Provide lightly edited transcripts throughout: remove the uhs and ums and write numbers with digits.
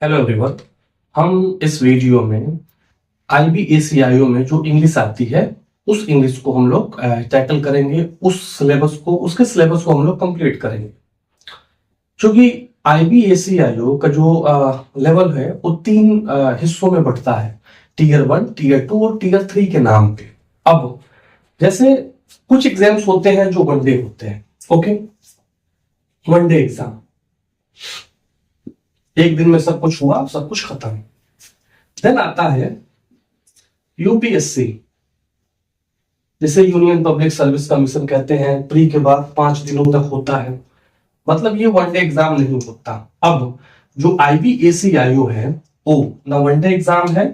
Hello everyone. हम इस video में आईबीएसीआईओ में जो इंग्लिश आती है उस इंग्लिश को हम लोग टैकल करेंगे। उसके सिलेबस को हम लोग कंप्लीट करेंगे। क्योंकि आईबीएसीआईओ का जो लेवल है वो तीन हिस्सों में बढ़ता है, टीयर 1, टीयर 2 और टीयर 3 के नाम पे। अब जैसे कुछ एग्जाम्स होते हैं जो वनडे होते हैं। ओके, वनडे एग्जाम, एक दिन में सब कुछ हुआ, सब कुछ खत्म। देन आता है यूपीएससी, जिसे यूनियन पब्लिक सर्विस कमीशन कहते हैं। प्री के बाद 5 दिनों तक होता है, मतलब ये वनडे एग्जाम नहीं होता। अब जो आईबीएसीआईओ है वो ना वनडे एग्जाम है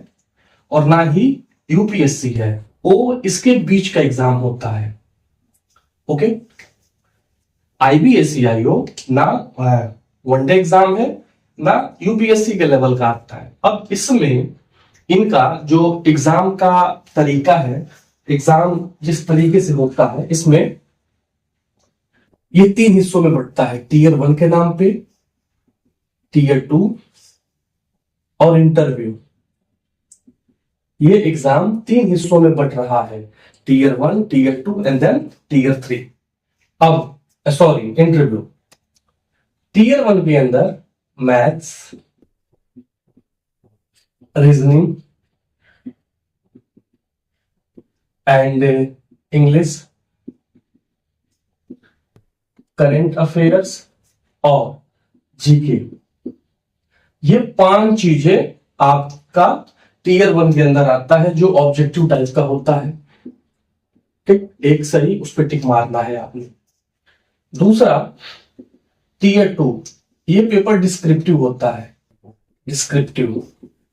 और ना ही यूपीएससी है, वो इसके बीच का एग्जाम होता है। ओके, आईबीएसीआईओ ना वनडे एग्जाम है ना यूपीएससी के लेवल का आता है। अब इसमें इनका जो एग्जाम का तरीका है, एग्जाम जिस तरीके से होता है, इसमें ये तीन हिस्सों में बढ़ता है। टीयर 1 के नाम पे, टीयर 2 और इंटरव्यू। ये एग्जाम तीन हिस्सों में बढ़ रहा है, tier 1, tier 2 and then tier 3। अब सॉरी, इंटरव्यू। टीयर 1 के अंदर maths, reasoning and English, current affairs और जीके, ये 5 चीजें आपका टीयर 1 के अंदर आता है, जो ऑब्जेक्टिव टाइप का होता है। ठीक, एक सही, उस पर टिक मारना है आपने। दूसरा टीयर 2, ये पेपर डिस्क्रिप्टिव होता है। डिस्क्रिप्टिव,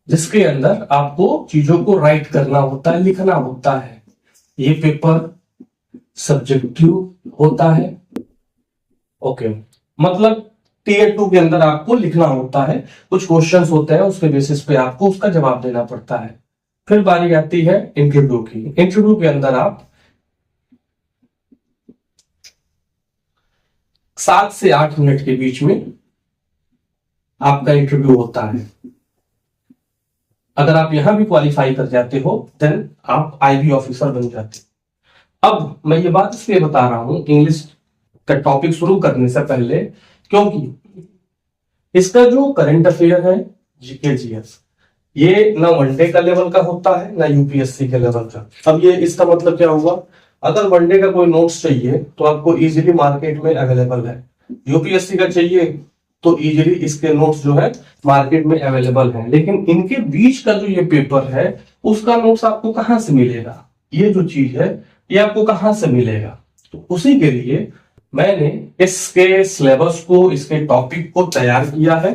जिसके अंदर आपको चीजों को राइट करना होता है, लिखना होता है। ये पेपर सब्जेक्टिव होता है। ओके, मतलब टीयर 2 के अंदर आपको लिखना होता है, कुछ क्वेश्चंस होते हैं, उसके बेसिस पे आपको उसका जवाब देना पड़ता है। फिर बारी आती है इंटरव्यू की। इंटरव्यू के अंदर आप 7 से 8 मिनट के बीच में आपका इंटरव्यू होता है। अगर आप यहां भी क्वालिफाई कर जाते हो देन आप आईबी ऑफिसर बन जाते हो। अब मैं ये बात इसलिए बता रहा हूं इंग्लिश का टॉपिक शुरू करने से पहले, क्योंकि इसका जो करंट अफेयर है, जीके जीएस, ये ना वनडे का लेवल का होता है ना यूपीएससी के लेवल का। अब ये इसका मतलब क्या हुआ, अगर वनडे का कोई नोट्स चाहिए तो आपको इजीली मार्केट में अवेलेबल है। यूपीएससी का चाहिए तो इजीली इसके नोट्स जो है मार्केट में अवेलेबल है। लेकिन इनके बीच का जो ये पेपर है उसका नोट्स आपको कहां से मिलेगा, ये जो चीज है ये आपको कहां से मिलेगा। तो उसी के लिए मैंने इसके सिलेबस को, इसके टॉपिक को तैयार किया है।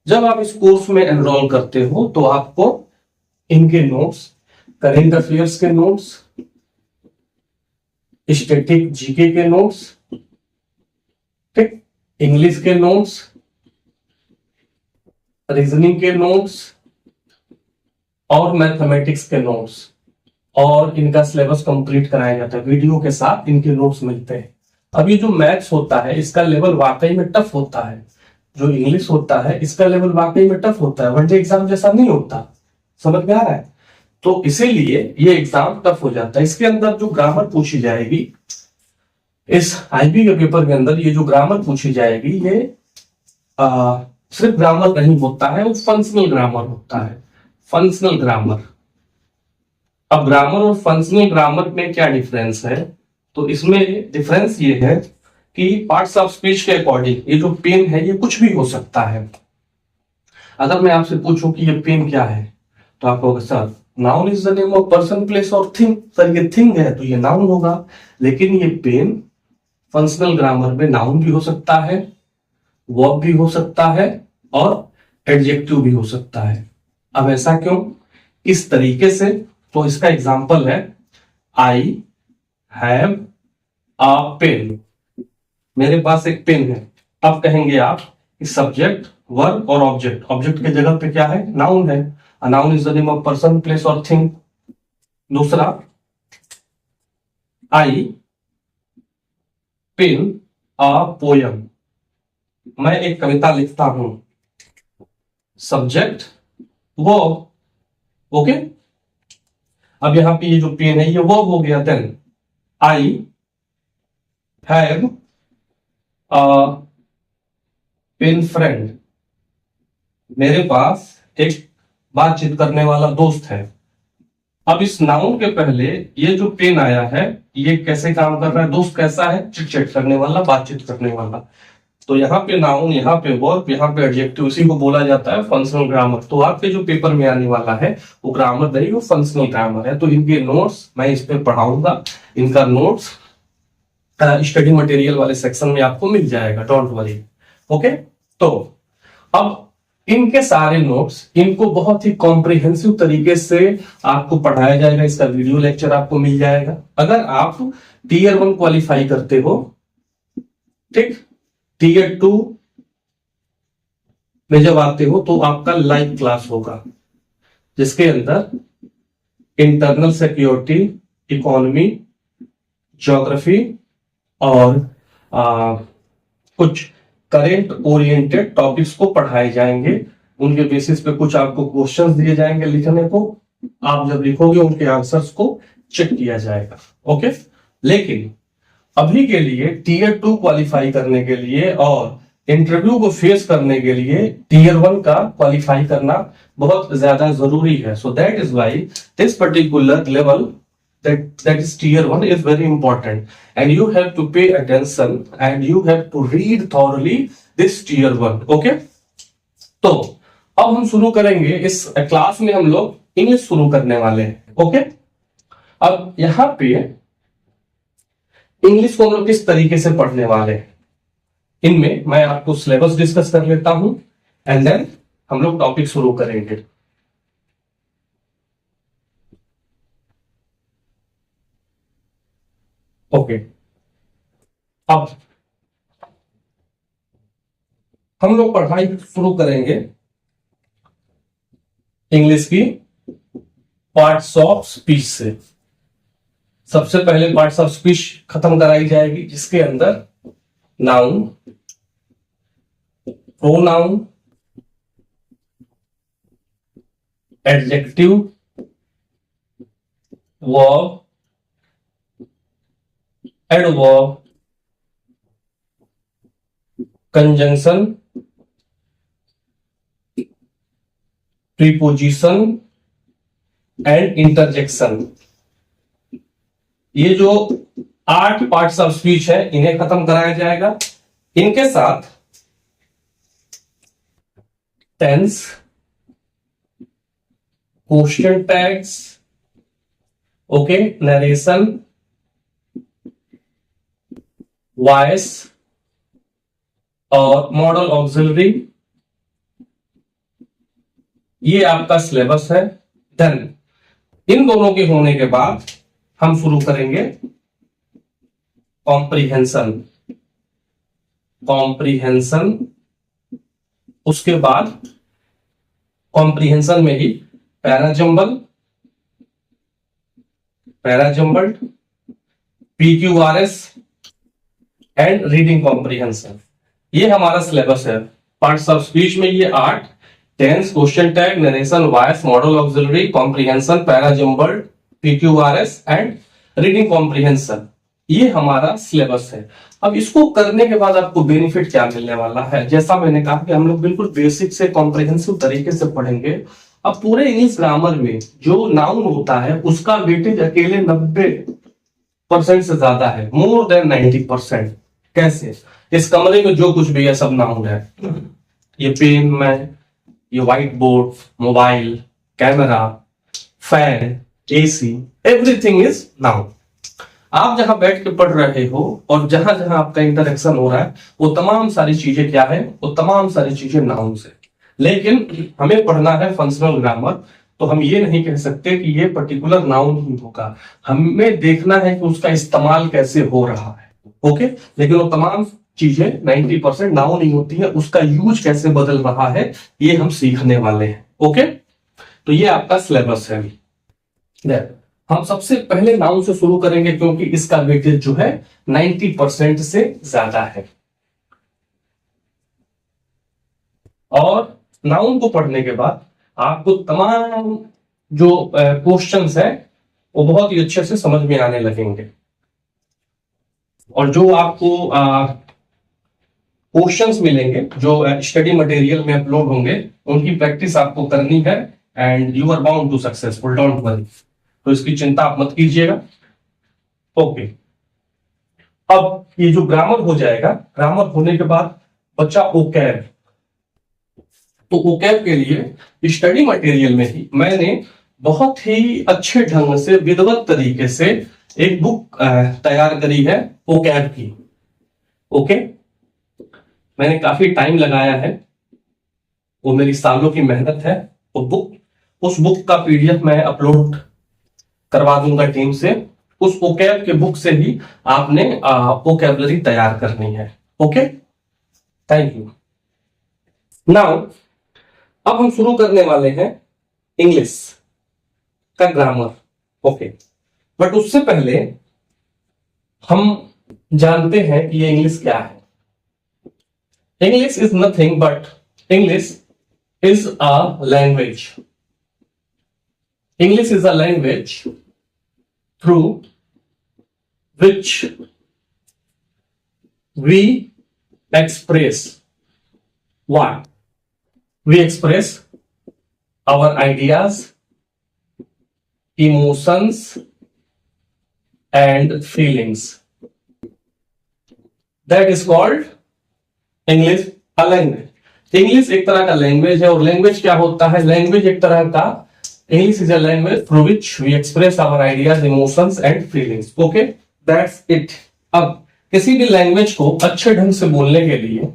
जब आप इस कोर्स में एनरोल करते हो तो आपको इनके नोट्स, करेंट अफेयर्स के नोट्स, स्टैटिक जीके के नोट्स, ठीक, इंग्लिश के नोट्स, रीजनिंग के नोट्स और मैथमेटिक्स के नोट्स, और इनका सिलेबस कंप्लीट कराया जाता है। वीडियो के साथ इनके नोट्स मिलते हैं। अब ये जो मैथ्स होता है इसका लेवल वाकई में टफ होता है। जो इंग्लिश होता है इसका लेवल वाकई में टफ होता है, वनडे एग्जाम जैसा नहीं होता। समझ में आ रहा है? तो इसीलिए ये एग्जाम टफ हो जाता है। इसके अंदर जो ग्रामर पूछी जाएगी, इस आईबी के पेपर के अंदर ये जो ग्रामर पूछी जाएगी, ये सिर्फ ग्रामर नहीं होता है, वो फंक्शनल ग्रामर होता है। Functional grammar. अब ग्रामर और फंक्शनल ग्रामर में क्या डिफरेंस है, तो इसमें डिफरेंस ये है कि पार्ट्स ऑफ स्पीच के अकॉर्डिंग ये जो पेन है ये कुछ भी हो सकता है। अगर मैं आपसे पूछूं कि ये पेन क्या है तो आप कहोगे sir noun is the name of person, place और थिंग। सर ये थिंग है तो ये नाउन होगा। लेकिन ये पेन फंक्शनल ग्रामर में नाउन भी हो सकता है, वर्ब भी हो सकता है और एडजेक्टिव भी हो सकता है। अब ऐसा क्यों, इस तरीके से? तो इसका एग्जांपल है आई हैव अ पेन। मेरे पास एक पेन है। अब कहेंगे आप कि सब्जेक्ट, वर्ब और ऑब्जेक्ट। ऑब्जेक्ट के जगह पे क्या है, नाउन है। A noun is the name of person, place और थिंग। दूसरा, आई पेन अ पोयम। मैं एक कविता लिखता हूं। Subject, verb. ओके, अब यहां पे ये जो पेन है ये वर्ब हो गया। Then I have a pen friend, मेरे पास एक बातचीत करने वाला दोस्त है। अब इस नाउन के पहले ये जो पेन आया है ये कैसे काम कर रहा है? दोस्त कैसा है? चिट चैट करने वाला, बातचीत करने वाला। तो यहाँ पे नाउन, यहाँ पे वर्ब, यहाँ पे एडजेक्टिव, इसी को बोला जाता है फंक्शनल ग्रामर। तो आपके जो पेपर में आने वाला है वो ग्रामर नहीं, वो फंक्शनल ग्रामर है। तो इनके नोट्स मैं इस पे पढ़ाऊंगा, इनका नोट्स स्टडी मटेरियल वाले सेक्शन में आपको मिल जाएगा, डोंट वरी। ओके, तो अब इनके सारे नोट्स, इनको बहुत ही कॉम्प्रिहेंसिव तरीके से आपको पढ़ाया जाएगा। इसका वीडियो लेक्चर आपको मिल जाएगा। अगर आप टीयर 1 क्वालिफाई करते हो, ठीक, टीयर 2 में जब आते हो तो आपका लाइव क्लास होगा, जिसके अंदर इंटरनल सिक्योरिटी, इकोनॉमी, ज्योग्राफी और कुछ करेंट ओरिएंटेड टॉपिक्स को पढ़ाए जाएंगे। उनके बेसिस पे कुछ आपको क्वेश्चंस दिए जाएंगे लिखने को। आप जब लिखोगे उनके आंसर्स को चेक किया जाएगा। ओके, लेकिन अभी के लिए टीयर 2 क्वालिफाई करने के लिए और इंटरव्यू को फेस करने के लिए टीयर 1 का क्वालिफाई करना बहुत ज्यादा जरूरी है। So that is why this particular level, that is tier 1, is very important, and you have to pay attention and you have to read thoroughly this tier 1. okay, तो अब हम शुरू करेंगे। इस क्लास में हम लोग इंग्लिश शुरू करने वाले हैं। ओके, अब यहां पे इंग्लिश को हम लोग किस तरीके से पढ़ने वाले हैं, इनमें मैं आपको सिलेबस डिस्कस कर लेता हूं एंड देन हम लोग टॉपिक शुरू करेंगे। ओके, अब हम लोग पढ़ाई शुरू करेंगे इंग्लिश की पार्ट्स ऑफ स्पीच से। सबसे पहले पार्ट्स ऑफ स्पीच खत्म कराई जाएगी, जिसके अंदर noun, pronoun, adjective, verb, adverb, conjunction, preposition and interjection. ये जो 8 पार्ट्स ऑफ स्पीच है इन्हें खत्म कराया जाएगा। इनके साथ tense, question tags, okay, narration, voice और मॉडल ऑक्सिलरी, ये आपका सिलेबस है। देन इन दोनों के होने के बाद हम शुरू करेंगे कॉम्प्रिहेंशन। कॉम्प्रिहेंशन, उसके बाद कॉम्प्रिहेंशन में ही parajumble, parajumbled, PQRS and reading comprehension. ये हमारा सिलेबस है। पार्ट्स ऑफ स्पीच में ये 8, tense, question tag, narration, voice, modal auxiliary, comprehension, parajumbled, PQRS and reading comprehension, ये हमारा सिलेबस है। अब इसको करने के बाद आपको बेनिफिट क्या मिलने वाला है? जैसा मैंने कहा कि हम लोग बिल्कुल बेसिक से कॉम्प्रिहेंसिव तरीके से पढ़ेंगे। अब पूरे इंग्लिश ग्रामर में जो नाउन होता है उसका वेटेज अकेले 90% से ज्यादा है, मोर देन 90%। कैसे? इस कमरे में जो कुछ भी है सब नाउन है। ये पेन में, ये white board, mobile, camera, fan, AC, everything is noun. आप जहां बैठ के पढ़ रहे हो और जहां जहां आपका इंटरेक्शन हो रहा है वो तमाम सारी चीजें क्या है? वो तमाम सारी चीजें नाउन है। लेकिन हमें पढ़ना है फंक्शनल ग्रामर, तो हम ये नहीं कह सकते कि ये पर्टिकुलर नाउन ही होगा। हमें देखना है कि उसका इस्तेमाल कैसे हो रहा है। ओके, लेकिन वो तमाम चीजें 90% नाउन ही होती है, उसका यूज कैसे बदल रहा है ये हम सीखने वाले हैं। ओके, तो ये आपका सिलेबस है। हम सबसे पहले नाउन से शुरू करेंगे क्योंकि इसका वेटेज जो है 90% से ज्यादा है। और नाउन को पढ़ने के बाद आपको तमाम जो क्वेश्चंस हैं वो बहुत ही अच्छे से समझ में आने लगेंगे, और जो आपको क्वेश्चंस मिलेंगे जो स्टडी मटेरियल में अपलोड होंगे उनकी प्रैक्टिस आपको करनी है, and you are bound to successful, don't worry. तो इसकी चिंता आप मत कीजिएगा। ओके, अब ये जो ग्रामर हो जाएगा, ग्रामर होने के बाद बच्चा ओकैब। तो ओकैब के लिए स्टडी मटेरियल में ही मैंने बहुत ही अच्छे ढंग से विधिवत तरीके से एक बुक तैयार करी है ओकैब की। ओके, मैंने काफी टाइम लगाया है, वो मेरी सालों की मेहनत है। उस बुक का पीडीएफ मैं अपलोड करवा दूंगा टीम से। उस ओकैब के बुक से ही आपने वोकैबुलरी तैयार करनी है। Okay, thank you. नाउ अब हम शुरू करने वाले हैं इंग्लिश का ग्रामर। ओके, बट उससे पहले हम जानते हैं कि ये इंग्लिश क्या है। English is nothing but English is a language. English is a language through which we express what? We express our ideas, emotions and feelings. That is called English a language. English एक तरह का language है, और language क्या होता है? Language एक तरह का English is a language through which we express our ideas, emotions and feelings. Okay, that's it. अब किसी भी लैंग्वेज को अच्छे ढंग से बोलने के लिए,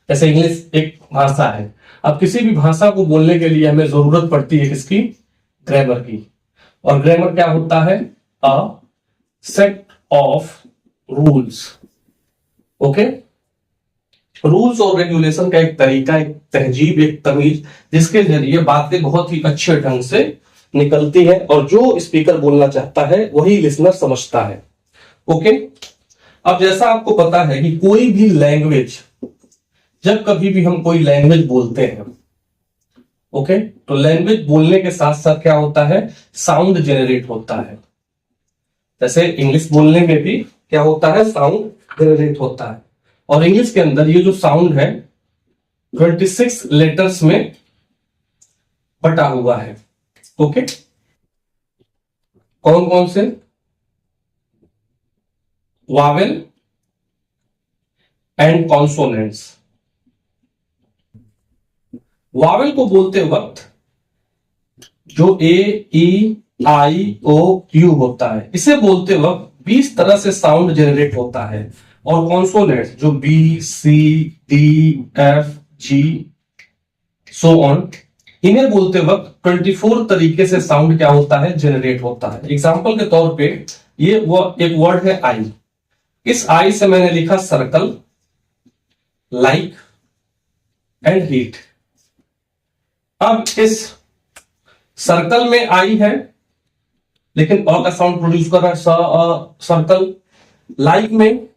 जैसे इंग्लिश एक भाषा है, अब किसी भी भाषा को बोलने के लिए हमें जरूरत पड़ती है किसकी? ग्रामर की। और ग्रामर क्या होता है? A set of rules. Okay, rules और रेगुलेशन का एक तरीका, एक तहजीब, एक तमीज, जिसके जरिए बातें बहुत ही अच्छे ढंग से निकलती है, और जो स्पीकर बोलना चाहता है वही लिसनर समझता है। ओके, अब जैसा आपको पता है कि कोई भी लैंग्वेज, जब कभी भी हम कोई लैंग्वेज बोलते हैं, ओके, तो लैंग्वेज बोलने के साथ साथ क्या होता है? साउंड जेनरेट होता है। जैसे इंग्लिश बोलने में भी क्या होता है? साउंड जेनरेट होता है। और इंग्लिश के अंदर ये जो साउंड है 26 लेटर्स में बटा हुआ है। ओके, कौन कौन से? Wavell and consonants. वावेल को बोलते वक्त जो ए, ई, आई, ओ, क्यू होता है, इसे बोलते वक्त 20 तरह से साउंड जनरेट होता है। और कॉन्सोनेंट्स जो B, C, D, F, G, so on, इन्हें बोलते वक्त 24 तरीके से साउंड क्या होता है? जनरेट होता है। एग्जाम्पल के तौर पे ये एक वर्ड है आई। इस आई से मैंने लिखा सर्कल, लाइक एंड हीट। अब इस सर्कल में आई है, लेकिन अ का साउंड प्रोड्यूस कर रहा है सर्कल। लाइक में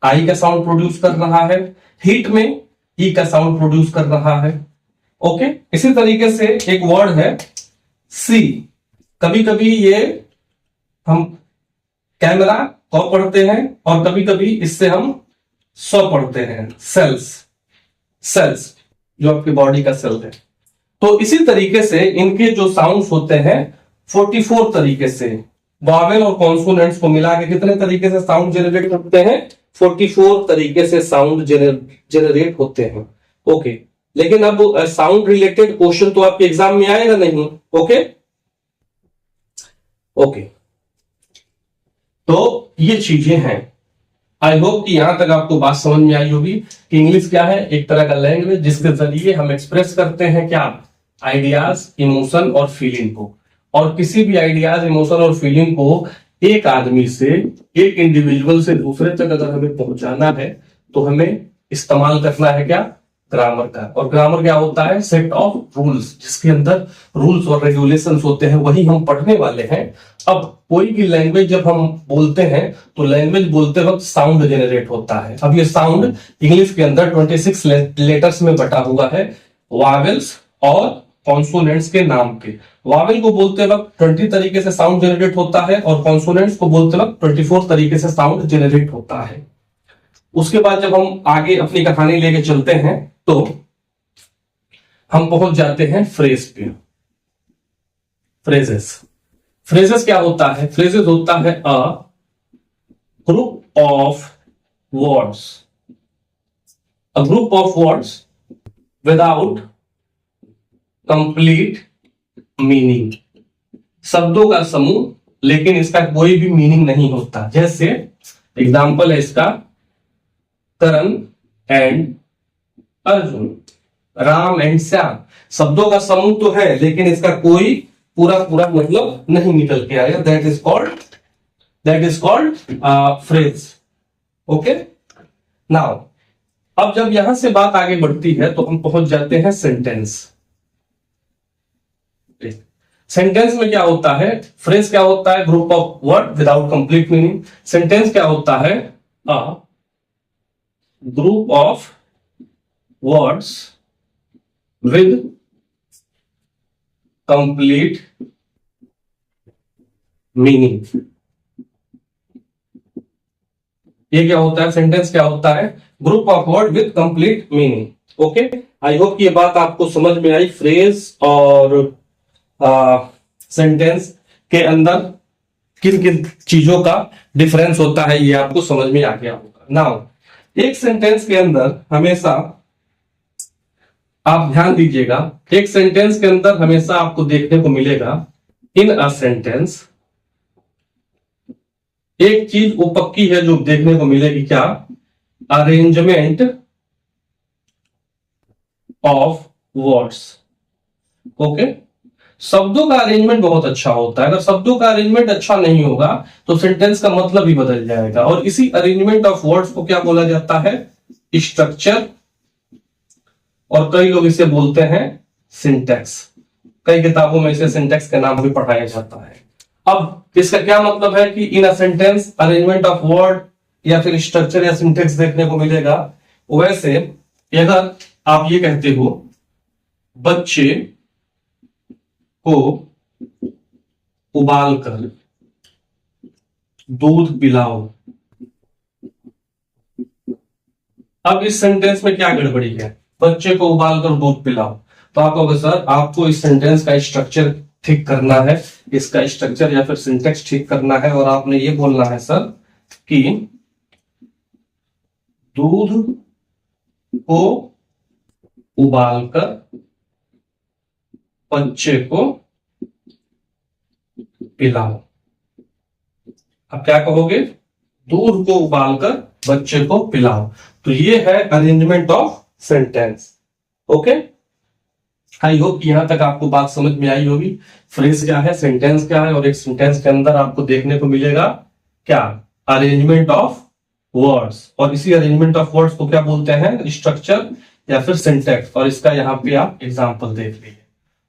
आई का साउंड प्रोड्यूस कर रहा है। हीट में ई का साउंड प्रोड्यूस कर रहा है। ओके, इसी तरीके से एक वर्ड है सी। कभी कभी ये हम कैमरा को पढ़ते हैं, और कभी कभी इससे हम सौ पढ़ते हैं, सेल्स। सेल्स जो आपकी बॉडी का सेल है। तो इसी तरीके से इनके जो साउंड्स होते हैं 44 तरीके से, वावेल और कॉन्सोनेंट्स को मिला के कितने तरीके से साउंड जनरेट होते हैं? 44 तरीके से साउंड जनरेट होते हैं। ओके, लेकिन अब साउंड रिलेटेड क्वेश्चन तो आपके एग्जाम में आएगा नहीं। ओके ओके, तो ये चीजें हैं। आई होप कि यहां तक आपको बात समझ में आई होगी कि इंग्लिश क्या है? एक तरह का लैंग्वेज जिसके जरिए हम एक्सप्रेस करते हैं क्या? आइडियाज, इमोशन और फीलिंग को। और किसी भी आइडियाज, इमोशन और फीलिंग को एक आदमी से, एक इंडिविजुअल से दूसरे तक अगर हमें पहुंचाना है तो हमें इस्तेमाल करना है क्या? ग्रामर का। और ग्रामर क्या होता है? सेट ऑफ रूल्स, जिसके अंदर रूल्स और रेगुलेशंस होते हैं, वही हम पढ़ने वाले हैं। अब कोई भी लैंग्वेज जब हम बोलते हैं तो लैंग्वेज बोलते वक्त साउंड जनरेट होता है। अब ये साउंड इंग्लिश के अंदर 26 लेटर्स में बटा हुआ है। वावेल्स, और कॉन्सोनेंट्स के नाम पे। वावेल को बोलते वक्त 20 तरीके से साउंड जनरेट होता है और कॉन्सोनेंट्स को बोलते वक्त 24 तरीके से साउंड जनरेट होता है। उसके बाद जब हम आगे अपनी कहानी लेके चलते हैं तो हम पहुंच जाते हैं फ्रेज पे। फ्रेजेस, फ्रेजेस क्या होता है? फ्रेजेस होता है a group of words, a group of words without complete meaning, शब्दों का समूह लेकिन इसका कोई भी मीनिंग नहीं होता। जैसे एग्जाम्पल है इसका करण एंड अर्जुन, राम एंड श्याम, शब्दों का समूह तो है लेकिन इसका कोई पूरा पूरा मतलब नहीं निकल के आया। That is called phrase. Okay, now अब जब यहां से बात आगे बढ़ती है तो हम पहुंच जाते हैं सेंटेंस। सेंटेंस में क्या होता है? फ्रेज क्या होता है? Group of word without complete meaning. Sentence क्या होता है? A group of words with complete meaning. ये क्या होता है? सेंटेंस क्या होता है? Group of word with complete meaning. Okay, I hope ये बात आपको समझ में आई। फ्रेज और सेंटेंस के अंदर किन किन चीजों का डिफरेंस होता है ये आपको समझ में आ गया होगा। नाउ एक सेंटेंस के अंदर हमेशा आप ध्यान दीजिएगा, एक सेंटेंस के अंदर हमेशा आपको देखने को मिलेगा इन अ सेंटेंस एक चीज वो पक्की है जो देखने को मिलेगी, क्या? Arrangement of words. ओके, शब्दों का अरेंजमेंट बहुत अच्छा होता है। अगर शब्दों का अरेंजमेंट अच्छा नहीं होगा तो सेंटेंस का मतलब ही बदल जाएगा। और इसी अरेंजमेंट ऑफ वर्ड्स को क्या बोला जाता है? स्ट्रक्चर, और कई लोग इसे बोलते हैं सिंटैक्स। कई किताबों में इसे सिंटैक्स के नाम भी पढ़ाया जाता है। अब इसका क्या मतलब है कि in a sentence arrangement of word या फिर स्ट्रक्चर या सिंटैक्स देखने को मिलेगा। वैसे अगर आप ये कहते हो बच्चे को उबालकर दूध पिलाओ, अब इस सेंटेंस में क्या गड़बड़ी है? बच्चे को उबालकर दूध पिलाओ, तो आप कहोगे सर आपको इस सेंटेंस का स्ट्रक्चर ठीक करना है, इसका स्ट्रक्चर या फिर सिंटेक्स ठीक करना है, और आपने ये बोलना है सर कि दूध को उबालकर बच्चे को पिलाओ। अब क्या कहोगे? दूध को उबालकर बच्चे को पिलाओ। तो ये है arrangement of sentence. Okay, I hope यहां तक आपको बात समझ में आई होगी। फ्रेज क्या है, सेंटेंस क्या है, और एक सेंटेंस के अंदर आपको देखने को मिलेगा क्या? अरेंजमेंट ऑफ वर्ड्स, और इसी अरेंजमेंट ऑफ वर्ड्स को क्या बोलते हैं? स्ट्रक्चर या फिर सिंटैक्स। और इसका यहाँ पे आप एग्जाम्पल देख लीजिए।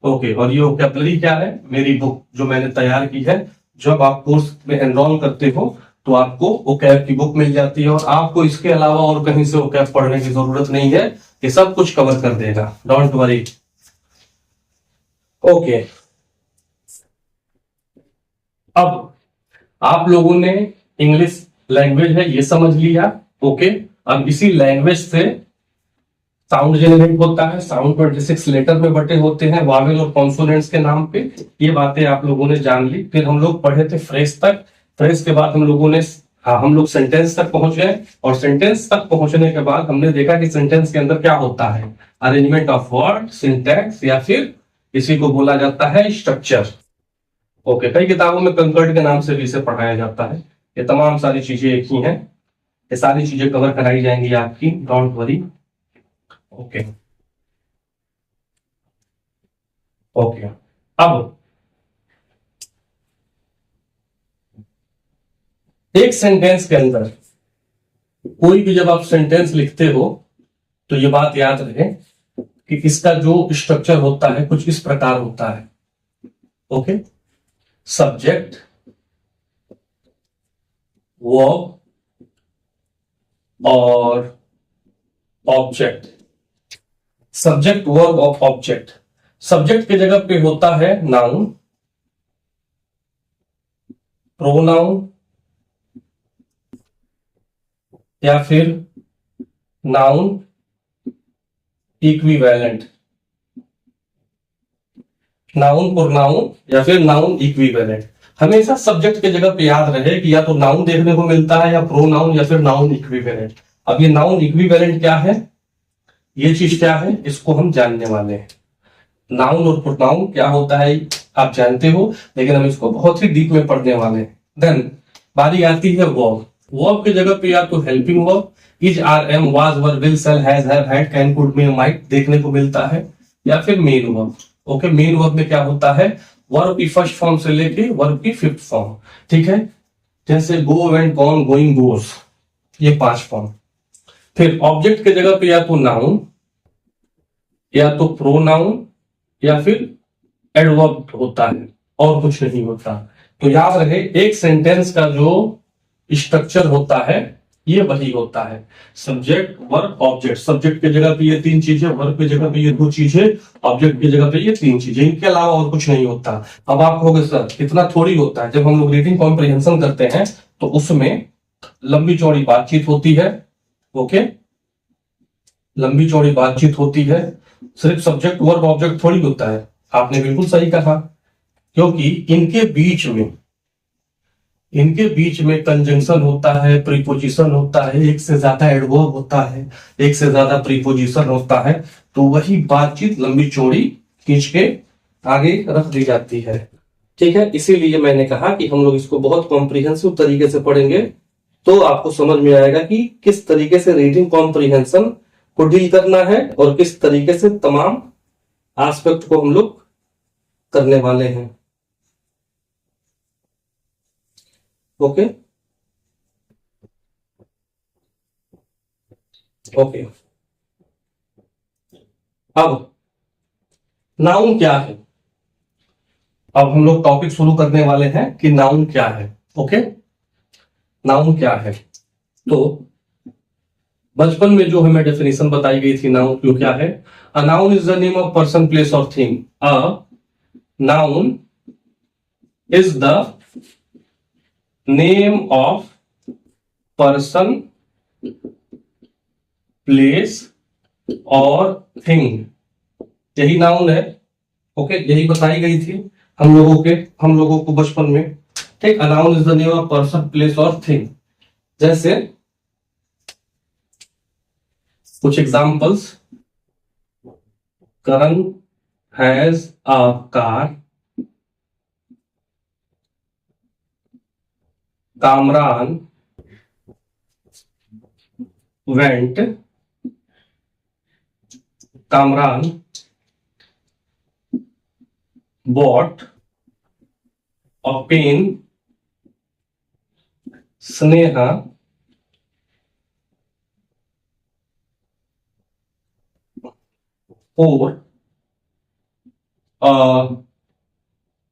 ओके, और ये वोकैबुलरी क्या है? मेरी बुक जो मैंने तैयार की है। जब आप कोर्स में एनरोल करते हो तो आपको वोकैब की बुक मिल जाती है, और आपको इसके अलावा और कहीं से वोकैब पढ़ने की जरूरत नहीं है। ये सब कुछ कवर कर देगा, डोंट वरी। ओके, अब आप लोगों ने इंग्लिश लैंग्वेज है ये समझ लिया। ओके, अब इसी लैंग्वेज से साउंड जनरेट होता है। साउंड 26 लेटर में बटे होते हैं वावेल और कॉन्सोनेंट्स के नाम पे। ये बातें आप लोगों ने जान ली। फिर हम लोग पढ़े थे फ्रेज तक। फ्रेज के बाद हम लोग सेंटेंस तक पहुंच गए, और सेंटेंस तक पहुंचने के बाद हमने देखा कि सेंटेंस के अंदर क्या होता है? अरेंजमेंट ऑफ वर्ड, सिंटैक्स, या फिर इसी को बोला जाता है स्ट्रक्चर। ओके, कई किताबों में कंकर्ड के नाम से भी इसे पढ़ाया जाता है। ये तमाम सारी चीजें एक ही हैं। ये सारी चीजें कवर कराई जाएंगी आपकी, डोंट वरी। ओके ओके, अब एक सेंटेंस के अंदर कोई भी जब आप सेंटेंस लिखते हो तो ये बात याद रहे कि इसका जो स्ट्रक्चर होता है कुछ इस प्रकार होता है। ओके, सब्जेक्ट, वर्ब और ऑब्जेक्ट। सब्जेक्ट, वर्ब और ऑब्जेक्ट। सब्जेक्ट की जगह पे होता है नाउन, प्रोनाउन या फिर नाउन इक्विवेलेंट, नाउन प्रोनाउन या फिर नाउन इक्विवेलेंट। हमेशा सब्जेक्ट की जगह पे याद रहे कि या तो नाउन देखने को मिलता है या प्रोनाउन या फिर नाउन इक्विवेलेंट। अब ये नाउन इक्विवेलेंट क्या है, ये चीज क्या है, इसको हम जानने वाले हैं। नाउन और प्रोनाउन क्या होता है आप जानते हो, लेकिन हम इसको बहुत ही डीप में पढ़ने वाले हैं। देन बारी आती है वर्ब। वर्ब की जगह पे या तो helping verb, is, are, am, was, were, will, shall, has, have, had, can, could, may, might देखने को मिलता है, या फिर main verb. Okay, main verb में क्या होता है, वर्ब की फर्स्ट फॉर्म से लेके वर्ब की फिफ्थ फॉर्म। ठीक है, जैसे गो, वेंट, गॉन, गोइंग, गोज, ये 5 फॉर्म। फिर ऑब्जेक्ट की जगह पे या तो नाउन या तो प्रोनाउन या फिर एडवर्ब होता है, और कुछ नहीं होता। तो याद रहे, एक सेंटेंस का जो स्ट्रक्चर होता है ये वही होता है, सब्जेक्ट, वर्ब, ऑब्जेक्ट। सब्जेक्ट की जगह पे ये 3 चीजें, वर्ब की जगह पे ये 2 चीजें, ऑब्जेक्ट की जगह पे ये 3 चीजें, इनके अलावा और कुछ नहीं होता। अब आप कहोगे सर इतना थोड़ी होता है, जब हम लोग रीडिंग कॉम्प्रिहेंशन करते हैं तो उसमें लंबी चौड़ी बातचीत होती है। ओके, लंबी चौड़ी बातचीत होती है, सिर्फ सब्जेक्ट, वर्ब, ऑब्जेक्ट थोड़ी होता है। आपने बिल्कुल सही कहा, क्योंकि इनके बीच में कंजंक्शन होता है, प्रीपोजिशन होता है, एक से ज्यादा एडवर्ब होता है, एक से ज्यादा प्रीपोजिशन होता है। तो वही बातचीत लंबी चौड़ी खींच के आगे रख दी जाती है। ठीक है, इसीलिए मैंने कहा कि हम लोग इसको बहुत कॉम्प्रिहेंसिव तरीके से पढ़ेंगे, तो आपको समझ में आएगा कि किस तरीके से रीडिंग कॉम्प्रिहेंशन को डील करना है और किस तरीके से तमाम एस्पेक्ट को हम लोग करने वाले हैं। ओके ओके, अब नाउन क्या है, अब हम लोग टॉपिक शुरू करने वाले हैं कि नाउन क्या है। ओके, नाउन क्या है, तो बचपन में जो हमें डेफिनेशन बताई गई थी नाउन की, क्या है, a noun is the name of person, place और thing. A noun is the name of person, place और थिंग, यही नाउन है। ओके, यही बताई गई थी हम लोगों को बचपन में। ठीक, a noun is the name of person, place और थिंग। जैसे कुछ examples, Karan has a car, Kamran went, Kamran bought a pen, Sneha और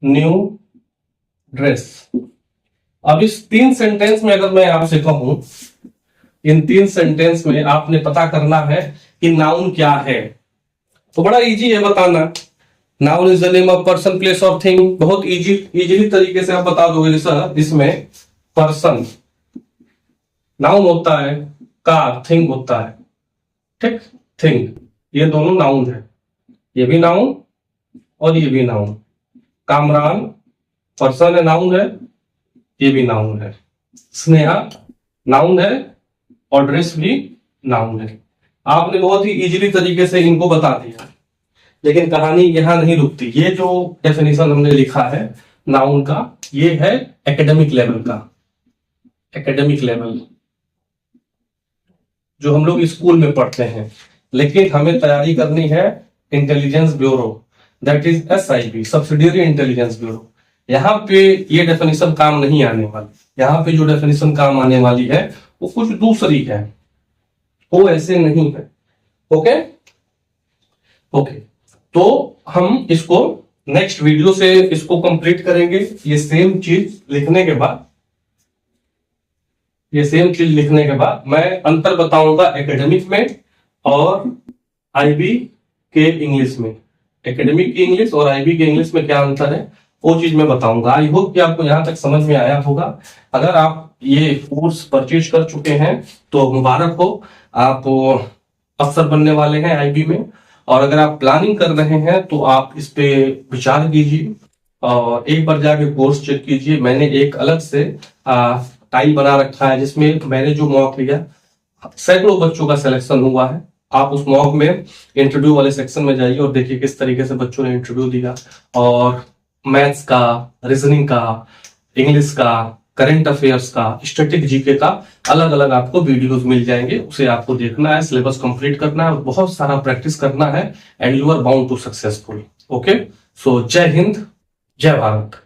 न्यू ड्रेस। अब इस 3 सेंटेंस में अगर मैं आपसे कहूं, इन 3 सेंटेंस में आपने पता करना है कि नाउन क्या है, तो बड़ा इजी है बताना। Noun is the name of person, place और थिंग, बहुत इजीली तरीके से आप बता दोगे। सर इसमें पर्सन नाउन होता है, कार थिंग होता है। ठीक, थिंग, ये दोनों नाउन है, ये भी नाउन और ये भी नाउन। कामरान पर्सन है, नाउन है, ये भी नाउन है। स्नेहा नाउन है और ड्रेस भी नाउन है। आपने बहुत ही इजीली तरीके से इनको बता दिया, लेकिन कहानी यहां नहीं रुकती। ये जो डेफिनेशन हमने लिखा है नाउन का, ये है एकेडमिक लेवल का, एकेडमिक लेवल जो हम लोग स्कूल में पढ़ते हैं, लेकिन हमें तैयारी करनी है intelligence bureau, that is SIB, subsidiary intelligence bureau. यहाँ पे ये डेफिनेशन काम नहीं आने वाली। यहाँ पे जो डेफिनेशन काम आने वाली है वो कुछ दूसरी है, वो ऐसे नहीं है। ओके ओके, तो हम इसको नेक्स्ट वीडियो से इसको कंप्लीट करेंगे। ये सेम चीज लिखने के बाद, ये सेम चीज लिखने के बाद मैं अंतर बताऊंगा एकेडमिक में और IB के इंग्लिश में। एकेडमिक की इंग्लिश और आईबी की इंग्लिश में क्या अंतर है वो चीज मैं बताऊंगा। आई होप कि आपको यहाँ तक समझ में आया होगा। अगर आप ये कोर्स परचेज कर चुके हैं तो मुबारक हो, आप अफसर बनने वाले हैं आईबी में। और अगर आप प्लानिंग कर रहे हैं तो आप इस पे विचार कीजिए और एक बार जाके कोर्स चेक कीजिए। मैंने एक अलग से टाइम बना रखा है जिसमें मैंने जो मॉक लिया, सैकड़ों बच्चों का सिलेक्शन हुआ है। आप उस मॉक में इंटरव्यू वाले सेक्शन में जाइए और देखिए किस तरीके से बच्चों ने इंटरव्यू दिया। और मैथ्स का, रीजनिंग का, इंग्लिश का, करंट अफेयर्स का, स्टैटिक जीके का अलग अलग आपको वीडियोस मिल जाएंगे। उसे आपको देखना है, सिलेबस कंप्लीट करना है, बहुत सारा प्रैक्टिस करना है and you are bound to successful. Okay, so Jai Hind, जय भारत।